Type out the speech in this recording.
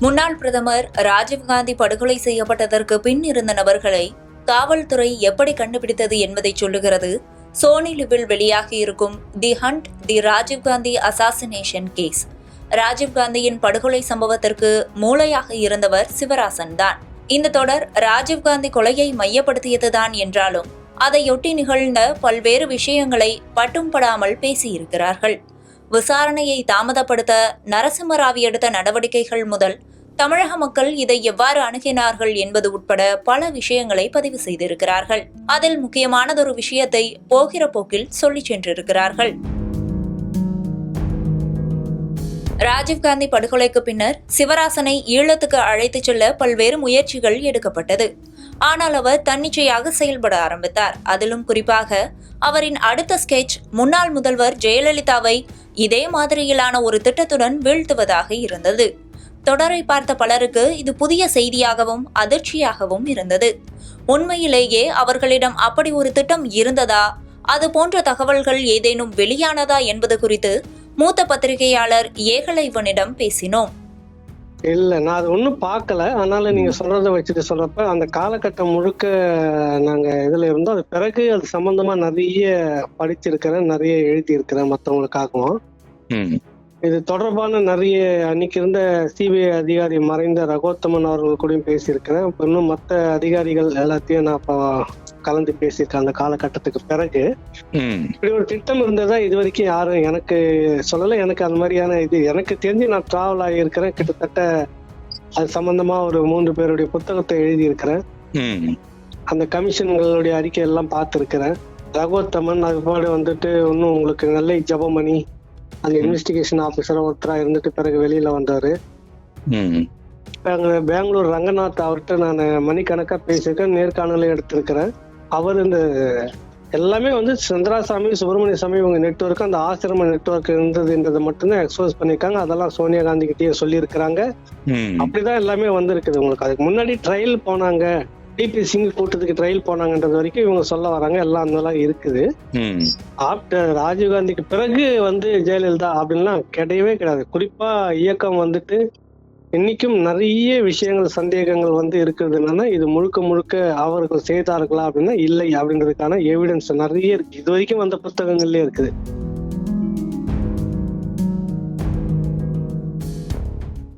முன்னாள் பிரதமர் ராஜீவ்காந்தி படுகொலை செய்யப்பட்டதற்கு பின் இருந்த நபர்களை காவல்துறை எப்படி கண்டுபிடித்தது என்பதை சொல்லுகிறது சோனி லிவில் வெளியாகியிருக்கும் தி ஹண்ட் தி ராஜீவ்காந்தி அசாசினேஷன் கேஸ். ராஜீவ்காந்தியின் படுகொலை சம்பவத்திற்கு மூளையாக இருந்தவர் சிவராசன் தான். இந்த தொடர் ராஜீவ்காந்தி கொலையை மையப்படுத்தியதுதான் என்றாலும் அதையொட்டி நிகழ்ந்த பல்வேறு விஷயங்களை பட்டும் படாமல் பேசியிருக்கிறார்கள். விசாரணையை தாமதப்படுத்த நரசிம்மராவ் எடுத்த நடவடிக்கைகள் முதல் தமிழக மக்கள் இதை எவ்வாறு அணுகினார்கள் என்பது உட்பட பல விஷயங்களை பதிவு செய்திருக்கிறார்கள். அதில் முக்கியமானதொரு விஷயத்தை போகிற போக்கில் சொல்லிச் சென்றிருக்கிறார்கள். ராஜீவ்காந்தி படுகொலைக்கு பின்னர் சிவராசனை ஈழத்துக்கு அழைத்துச் செல்ல பல்வேறு முயற்சிகள் எடுக்கப்பட்டது. ஆனால் அவர் தன்னிச்சையாக செயல்பட ஆரம்பித்தார். அதிலும் குறிப்பாக அவரின் அடுத்த ஸ்கெட்ச் முன்னாள் முதல்வர் ஜெயலலிதாவை இதே மாதிரியிலான ஒரு திட்டத்துடன் வீழ்த்துவதாக இருந்தது. தொடரை பார்த்த பலருக்கு இது புதிய செய்தியாகவும் அதிர்ச்சியாகவும் இருந்தது. உண்மையிலேயே அவர்களிடம் அப்படி ஒரு திட்டம் இருந்ததா, அது போன்ற தகவல்கள் ஏதேனும் வெளியானதா என்பது குறித்து மூத்த பத்திரிகையாளர் ஏகலைவனிடம் பேசினோம். இல்ல, நான் அது ஒன்றும் பார்க்கல. அதனால நீங்க சொல்றதை வச்சுட்டு சொல்றப்ப அந்த காலகட்டம் முழுக்க நாங்க இதுல இருந்தோம். அது பிறகு அது சம்பந்தமா நிறைய படிச்சிருக்கிறேன், நிறைய எழுதியிருக்கிறேன் மற்றவங்களுக்காகவும். இது தொடர்பான நிறைய அன்னைக்கு இருந்த சிபிஐ அதிகாரி மறைந்த ரகோத்தமன் அவர்கள் கூட பேசியிருக்கிறேன். இன்னும் மற்ற அதிகாரிகள் எல்லாத்தையும் நான் கலந்து பேசியிருக்கேன். அந்த காலகட்டத்துக்கு பிறகு இப்படி ஒரு திட்டம் இருந்ததா இது வரைக்கும் யாரும் எனக்கு சொல்லல. எனக்கு அந்த மாதிரியான இது எனக்கு தெரிஞ்சு நான் டிராவல் ஆகியிருக்கிறேன். கிட்டத்தட்ட அது சம்பந்தமா ஒரு 3 பேருடைய புத்தகத்தை எழுதியிருக்கிறேன். அந்த கமிஷன்களுடைய அறிக்கை எல்லாம் பார்த்துருக்கிறேன். ரகோத்தமன் அதுபாடு வந்துட்டு இன்னும் உங்களுக்கு நெல்லை ஜெபமணி அந்த இன்வெஸ்டிகேஷன் ஆபீசரா ஒருத்தரா இருந்துட்டு பிறகு வெளியில வந்தாரு. பெங்களூர் ரங்கநாத் அவர்கிட்ட நான் மணிக்கணக்கா பேசியிருக்கேன், நேர்காணலை எடுத்திருக்கிறேன். அவர் இந்த எல்லாமே வந்து சந்திராசாமி சுப்பிரமணிய சாமி இவங்க நெட்வொர்க் அந்த ஆசிரம நெட்வொர்க் இருந்ததுன்றதை மட்டும்தான் எக்ஸ்போஸ் பண்ணிருக்காங்க. அதெல்லாம் சோனியா காந்தி கிட்டே சொல்லி இருக்கிறாங்க. அப்படிதான் எல்லாமே வந்திருக்குது. உங்களுக்கு அதுக்கு முன்னாடி ட்ரையல் போனாங்க, டிபி சிங் கூட்டத்துக்கு ட்ரையல் போனாங்கன்றது வரைக்கும் இவங்க சொல்ல வராங்க. எல்லாம் அந்த இருக்குது. ஆப்டர் ராஜீவ்காந்திக்கு பிறகு வந்து ஜெயலலிதா அப்படின்லாம் கிடையவே கிடையாது. குறிப்பா இயக்கம் வந்துட்டு இன்னைக்கும் நிறைய விஷயங்கள் சந்தேகங்கள் வந்து இருக்கிறது. என்னன்னா இது முழுக்க முழுக்க அவர்கள் செய்தார்களா அப்படின்னா இல்லை அப்படின்றதுக்கான எவிடன்ஸ் நிறைய இருக்கு. இது வரைக்கும் வந்த புத்தகங்கள்லயே இருக்குது.